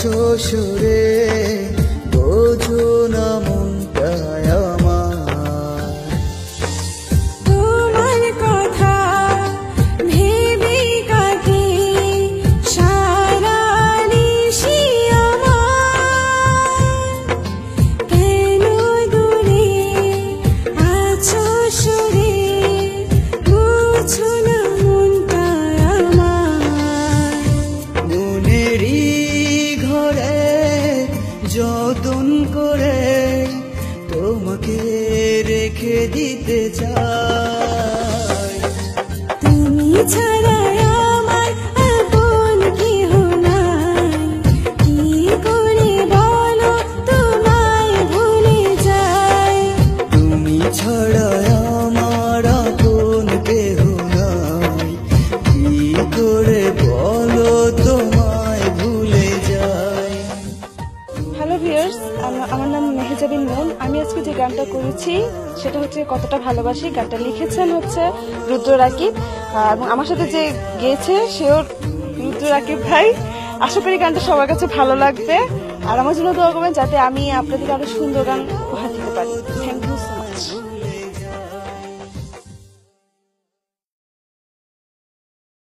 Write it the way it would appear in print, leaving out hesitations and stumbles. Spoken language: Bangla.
আছো সুরে বোঝো না মনটায় আমার। তোমার কথা ভেবে কাটে সারা নিশি আমার। কেন দূরে আছো সুরে বুঝো না মনটায় আমার। মনেরই ঘরে যতন করে তোমাকে রেখে দিতে চাই। তুমি ছাড়া আমার আপন কেহ নাই, কি করে বলো তোমায় ভুলে যাই। তুমি ছাড়া আমার আপন কেহ নাই, কি করে বলো তোমায় ভুলে যাই। হ্যালো ভিউয়ার্স, আমার নাম মেহেজাবিন মন। আমি আজকে যে গানটা করেছি সেটা হচ্ছে কতটা ভালোবাসি। গানটা লিখেছেন হচ্ছে রুদ্র রাকিব, এবং আমার সাথে যে গেয়েছে সেও রুদ্র রাকিব ভাই। আশা করি গানটা সবার কাছে ভালো লাগবে, আর আমার জন্য দোয়া করবেন যাতে আমি আপনাদেরকে আরো সুন্দর গান উপহার দিতে পারি। Thank you so much.